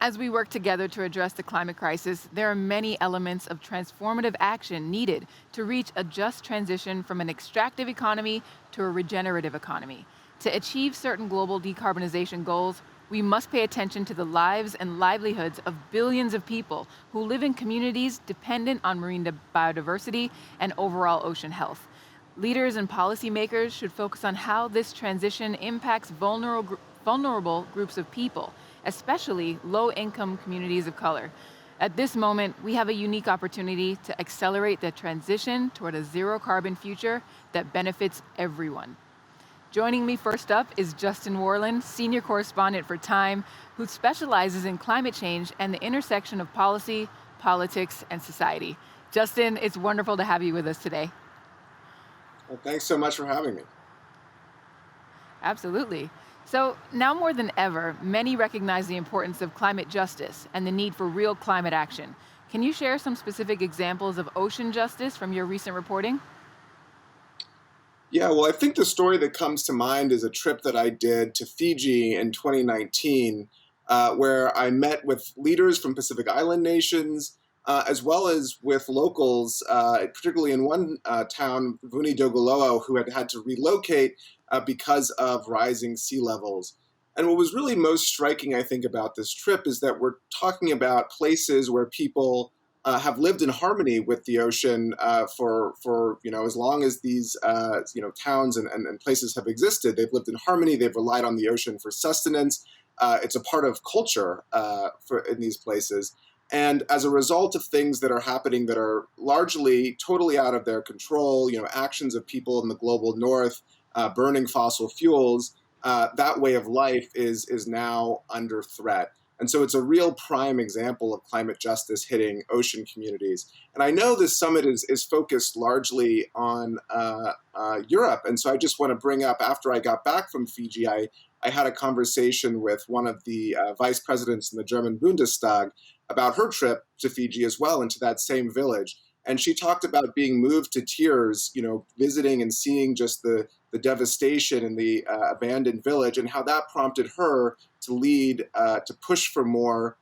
As we work together to address the climate crisis, there are many elements of transformative action needed to reach a just transition from an extractive economy to a regenerative economy. To achieve certain global decarbonization goals, we must pay attention to the lives and livelihoods of billions of people who live in communities dependent on marine biodiversity and overall ocean health. Leaders and policymakers should focus on how this transition impacts vulnerable groups of people, especially low income communities of color. At this moment, we have a unique opportunity to accelerate the transition toward a zero carbon future that benefits everyone. Joining me first up is Justin Warland, Senior Correspondent for Time, who specializes in climate change and the intersection of policy, politics, and society. Justin, it's wonderful to have you with us today. Well, thanks so much for having me. Absolutely. So now more than ever, many recognize the importance of climate justice and the need for real climate action. Can you share some specific examples of ocean justice from your recent reporting? Yeah, well, I think the story that comes to mind is a trip that I did to Fiji in 2019, where I met with leaders from Pacific Island nations, as well as with locals, particularly in one town, Vuni Dogoloa, who had had to relocate because of rising sea levels. And what was really most striking, I think, about this trip is that we're talking about places where people have lived in harmony with the ocean for as long as these towns and places have existed. They've lived in harmony. They've relied on the ocean for sustenance. It's a part of culture in these places. And as a result of things that are happening that are largely totally out of their control, actions of people in the global north burning fossil fuels, that way of life is now under threat. And so it's a real prime example of climate justice hitting ocean communities. And I know this summit is focused largely on Europe. And so I just want to bring up, after I got back from Fiji, I had a conversation with one of the vice presidents in the German Bundestag about her trip to Fiji as well, and to that same village. And she talked about being moved to tears, visiting and seeing just the devastation in the abandoned village, and how that prompted her to lead, to push for more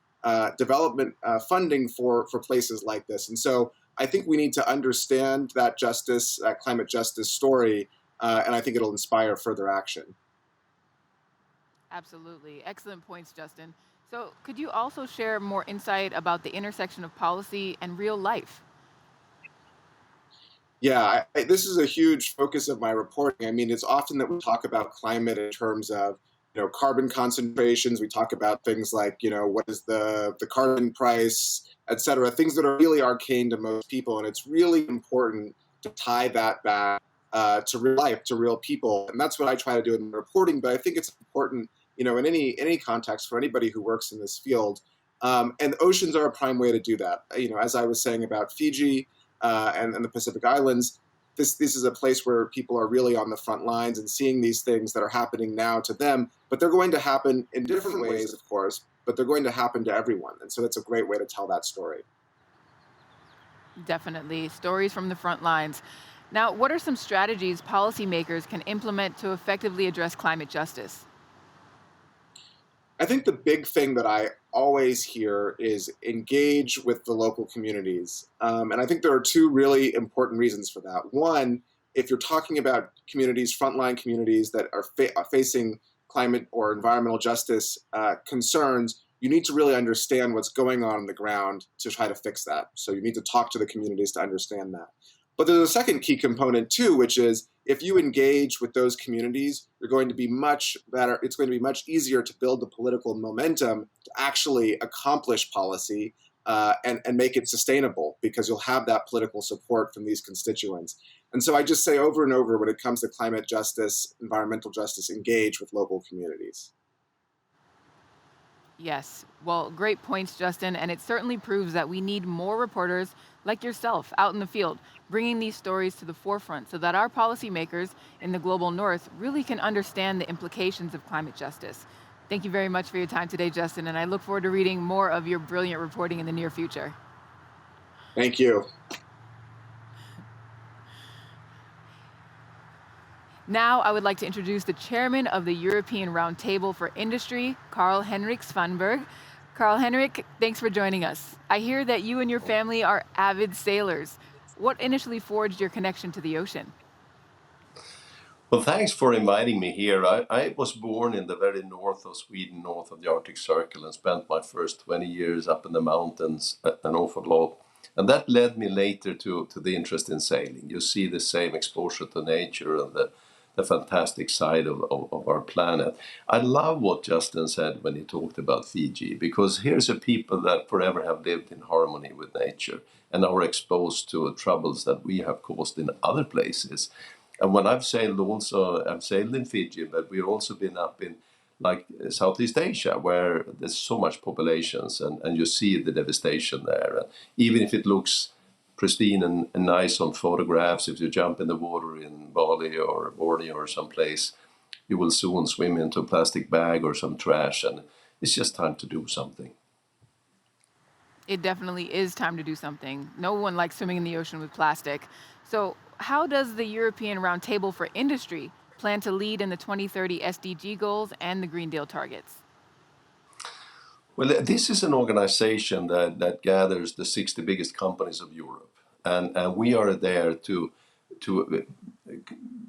development funding for places like this. And so I think we need to understand that justice, climate justice story, and I think it'll inspire further action. Absolutely. Excellent points, Justin. So, could you also share more insight about the intersection of policy and real life? Yeah, this is a huge focus of my reporting. I mean, it's often that we talk about climate in terms of, carbon concentrations. We talk about things like, what is the carbon price, et cetera, things that are really arcane to most people. And it's really important to tie that back to real life, to real people. And that's what I try to do in my reporting. But I think it's important, in any context for anybody who works in this field. And oceans are a prime way to do that. As I was saying about Fiji, and the Pacific Islands, this is a place where people are really on the front lines and seeing these things that are happening now to them, but they're going to happen in different ways, of course, but they're going to happen to everyone. And so that's a great way to tell that story. Definitely. Stories from the front lines. Now, what are some strategies policymakers can implement to effectively address climate justice? I think the big thing that I always hear is engage with the local communities. And I think there are two really important reasons for that. One, if you're talking about communities, frontline communities that are facing climate or environmental justice concerns, you need to really understand what's going on the ground to try to fix that. So you need to talk to the communities to understand that. But there's a second key component too, which is if you engage with those communities, you're going to be much better. It's going to be much easier to build the political momentum to actually accomplish policy and make it sustainable, because you'll have that political support from these constituents. And so I just say over and over, when it comes to climate justice, environmental justice, engage with local communities. Yes. Well, great points, Justin. And it certainly proves that we need more reporters like yourself out in the field, bringing these stories to the forefront so that our policymakers in the global north really can understand the implications of climate justice. Thank you very much for your time today, Justin. And I look forward to reading more of your brilliant reporting in the near future. Thank you. Now, I would like to introduce the chairman of the European Roundtable for Industry, Carl-Henric Svanberg. Carl-Henric, thanks for joining us. I hear that you and your family are avid sailors. What initially forged your connection to the ocean? Well, thanks for inviting me here. I was born in the very north of Sweden, north of the Arctic Circle, and spent my first 20 years up in the mountains, an awful lot. And that led me later to the interest in sailing. You see the same exposure to nature and the fantastic side of our planet. I love what Justin said when he talked about Fiji, because here's a people that forever have lived in harmony with nature and are exposed to troubles that we have caused in other places. And when I've sailed also, I've sailed in Fiji, but we've also been up in like Southeast Asia, where there's so much populations and you see the devastation there. And even if it looks pristine and nice on photographs, if you jump in the water in Bali or Borneo or someplace, you will soon swim into a plastic bag or some trash. And it's just time to do something. It definitely is time to do something. No one likes swimming in the ocean with plastic. So, how does the European Roundtable for Industry plan to lead in the 2030 SDG goals and the Green Deal targets? Well, this is an organization that gathers the 60 biggest companies of Europe. And we are there to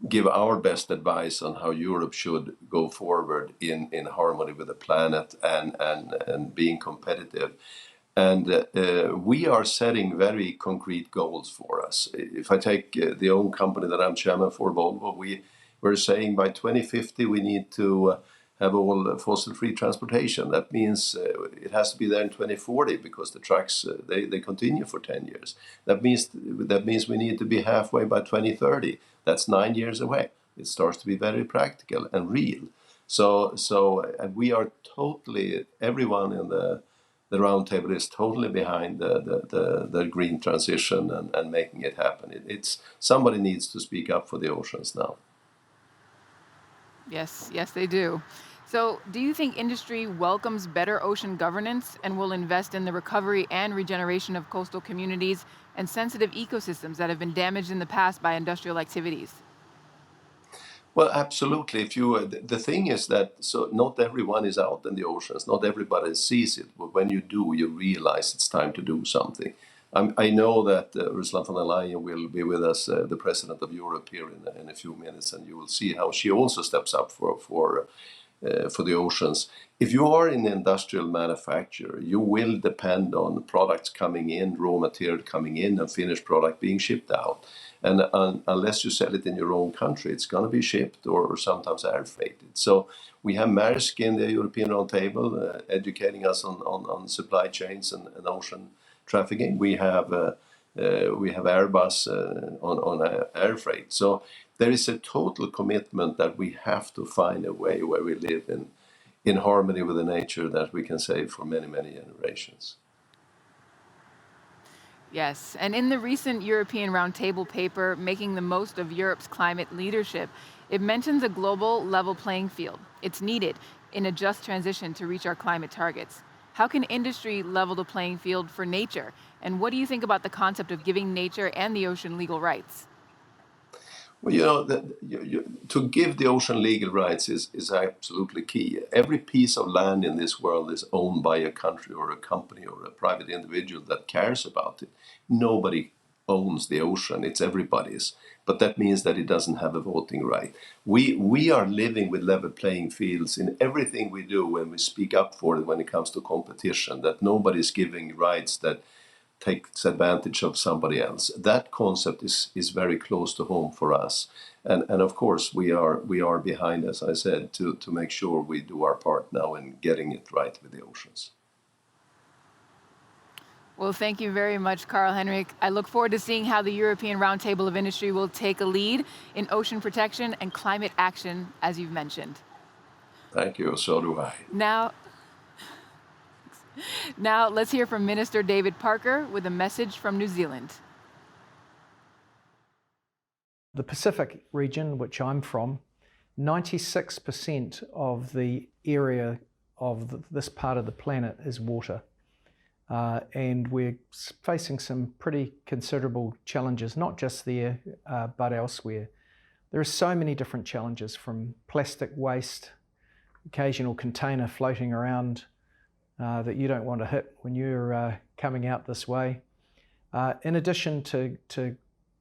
give our best advice on how Europe should go forward in harmony with the planet and being competitive. And we are setting very concrete goals for us. If I take the own company that I'm chairman for, Volvo, we're saying by 2050 we need to have all fossil-free transportation. That means it has to be there in 2040 because the trucks they continue for 10 years. That means we need to be halfway by 2030. That's 9 years away. It starts to be very practical and real. And we are totally, everyone in the roundtable is totally behind the green transition and making it happen. It's somebody needs to speak up for the oceans now. Yes, they do. So, do you think industry welcomes better ocean governance and will invest in the recovery and regeneration of coastal communities and sensitive ecosystems that have been damaged in the past by industrial activities? Well, absolutely. If you, the thing is that so not everyone is out in the oceans. Not everybody sees it. But when you do, you realize it's time to do something. I know that Ursula von der Leyen will be with us, the president of Europe, here in a few minutes, and you will see how she also steps up for the oceans. If you are in industrial manufacture, you will depend on products coming in, raw material coming in, and finished product being shipped out. And unless you sell it in your own country, it's going to be shipped or sometimes air freighted. So we have Maersk in the European Roundtable educating us on supply chains and ocean trafficking. We have Airbus on air freight. So there is a total commitment that we have to find a way where we live in harmony with the nature that we can save for many, many generations. Yes, and in the recent European Roundtable paper, Making the Most of Europe's Climate Leadership, it mentions a global level playing field. It's needed in a just transition to reach our climate targets. How can industry level the playing field for nature? And what do you think about the concept of giving nature and the ocean legal rights? Well, to give the ocean legal rights is absolutely key. Every piece of land in this world is owned by a country or a company or a private individual that cares about it. Nobody owns the ocean, it's everybody's. But that means that it doesn't have a voting right. We are living with level playing fields in everything we do when we speak up for it when it comes to competition, that nobody's giving rights that takes advantage of somebody else. That concept is very close to home for us. And of course we are behind, as I said, to make sure we do our part now in getting it right with the oceans. Well, thank you very much, Carl-Henric. I look forward to seeing how the European Roundtable of Industry will take a lead in ocean protection and climate action, as you've mentioned. Thank you, so do I. Now let's hear from Minister David Parker with a message from New Zealand. The Pacific region, which I'm from, 96% of the area of this part of the planet is water. And we're facing some pretty considerable challenges, not just there, but elsewhere. There are so many different challenges, from plastic waste, occasional container floating around that you don't want to hit when you're coming out this way. In addition to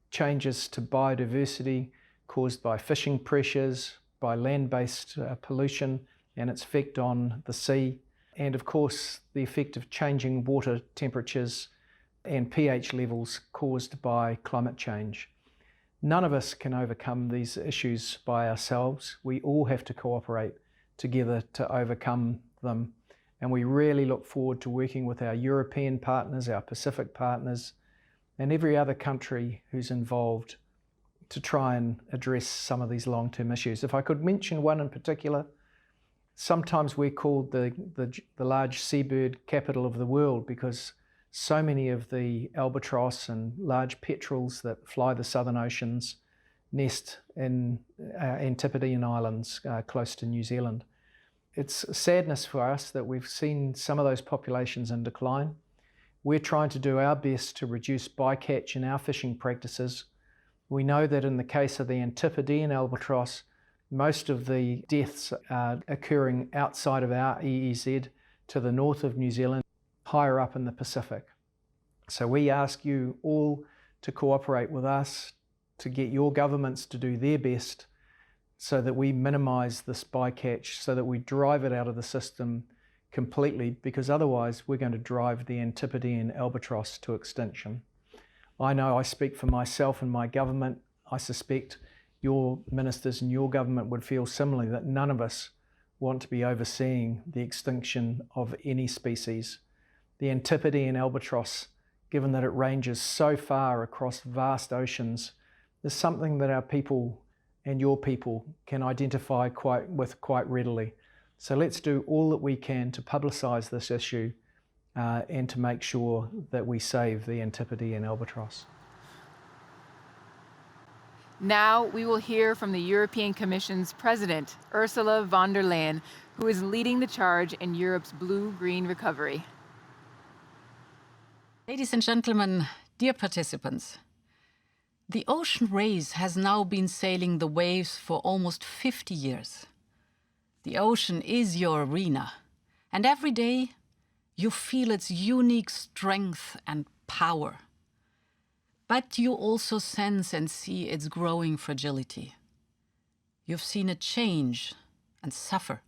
changes to biodiversity caused by fishing pressures, by land-based pollution and its effect on the sea, and of course the effect of changing water temperatures and pH levels caused by climate change. None of us can overcome these issues by ourselves. We all have to cooperate together to overcome them. And we really look forward to working with our European partners, our Pacific partners, and every other country who's involved to try and address some of these long-term issues. If I could mention one in particular, sometimes we're called the large seabird capital of the world because so many of the albatross and large petrels that fly the southern oceans nest in Antipodean Islands close to New Zealand. It's a sadness for us that we've seen some of those populations in decline. We're trying to do our best to reduce bycatch in our fishing practices. We know that in the case of the Antipodean albatross, most of the deaths are occurring outside of our EEZ to the north of New Zealand, higher up in the Pacific. So we ask you all to cooperate with us to get your governments to do their best so that we minimise this bycatch, so that we drive it out of the system completely, because otherwise we're going to drive the Antipodean albatross to extinction. I know I speak for myself and my government. I suspect your ministers and your government would feel similarly, that none of us want to be overseeing the extinction of any species. The Antipodean albatross, given that it ranges so far across vast oceans, is something that our people and your people can identify quite readily. So let's do all that we can to publicise this issue and to make sure that we save the Antipodean albatross. Now we will hear from the European Commission's President, Ursula von der Leyen, who is leading the charge in Europe's blue-green recovery. Ladies and gentlemen, dear participants, the ocean race has now been sailing the waves for almost 50 years. The ocean is your arena, and every day you feel its unique strength and power. But you also sense and see its growing fragility. You've seen it change and suffer,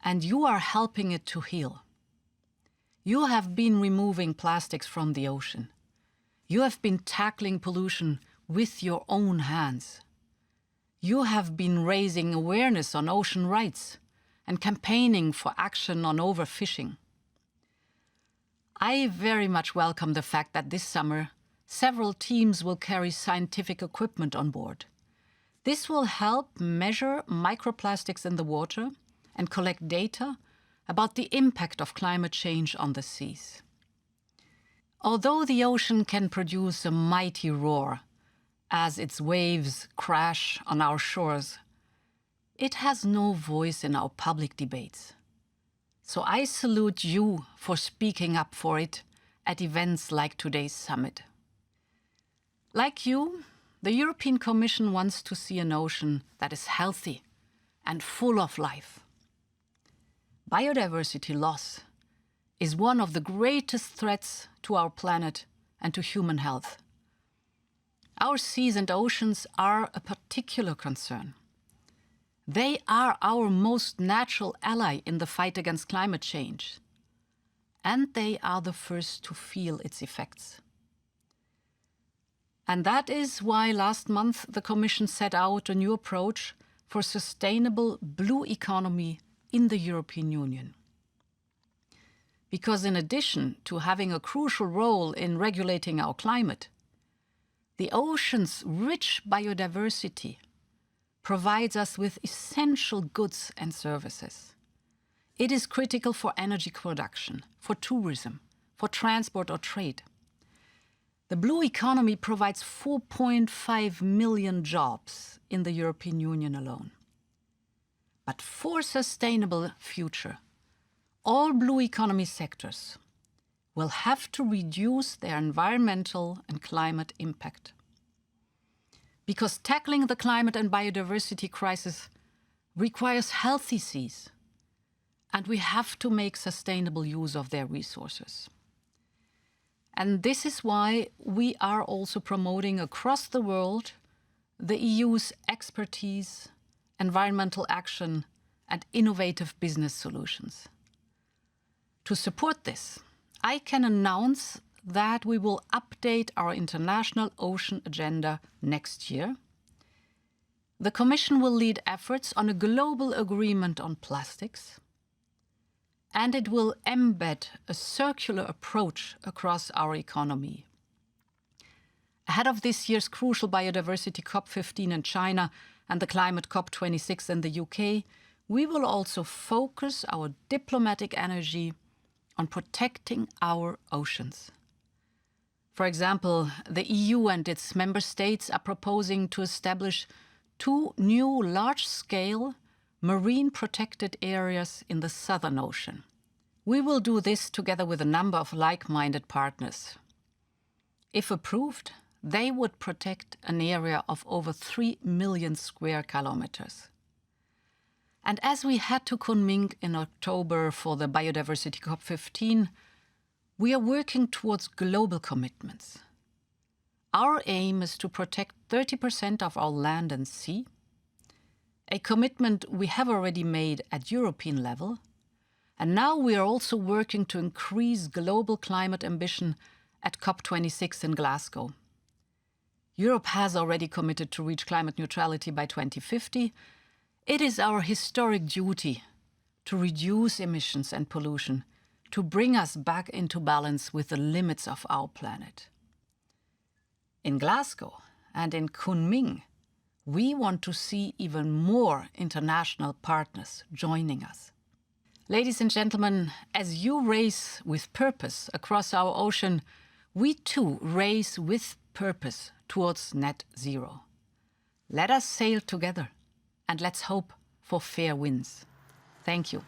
and you are helping it to heal. You have been removing plastics from the ocean. You have been tackling pollution with your own hands. You have been raising awareness on ocean rights and campaigning for action on overfishing. I very much welcome the fact that this summer several teams will carry scientific equipment on board. This will help measure microplastics in the water and collect data about the impact of climate change on the seas. Although the ocean can produce a mighty roar as its waves crash on our shores, it has no voice in our public debates. So I salute you for speaking up for it at events like today's summit. Like you, the European Commission wants to see an ocean that is healthy and full of life. Biodiversity loss is one of the greatest threats to our planet and to human health. Our seas and oceans are a particular concern. They are our most natural ally in the fight against climate change, and they are the first to feel its effects. And that is why last month the Commission set out a new approach for sustainable blue economy in the European Union. Because in addition to having a crucial role in regulating our climate, the ocean's rich biodiversity provides us with essential goods and services. It is critical for energy production, for tourism, for transport or trade. The blue economy provides 4.5 million jobs in the European Union alone. But for a sustainable future, all blue economy sectors will have to reduce their environmental and climate impact. Because tackling the climate and biodiversity crisis requires healthy seas, and we have to make sustainable use of their resources. And this is why we are also promoting across the world the EU's expertise, environmental action, and innovative business solutions. To support this, I can announce that we will update our international ocean agenda next year. The Commission will lead efforts on a global agreement on plastics, and it will embed a circular approach across our economy. Ahead of this year's crucial biodiversity COP15 in China and the climate COP26 in the UK, we will also focus our diplomatic energy on protecting our oceans. For example, the EU and its member states are proposing to establish 2 new large-scale marine protected areas in the Southern Ocean. We will do this together with a number of like-minded partners. If approved, they would protect an area of over 3 million square kilometers. And as we head to Kunming in October for the Biodiversity COP15, we are working towards global commitments. Our aim is to protect 30% of our land and sea, a commitment we have already made at European level, and now we are also working to increase global climate ambition at COP26 in Glasgow. Europe has already committed to reach climate neutrality by 2050. It is our historic duty to reduce emissions and pollution, to bring us back into balance with the limits of our planet. In Glasgow and in Kunming, we want to see even more international partners joining us. Ladies and gentlemen, as you race with purpose across our ocean, we too race with purpose towards net zero. Let us sail together and let's hope for fair winds. Thank you.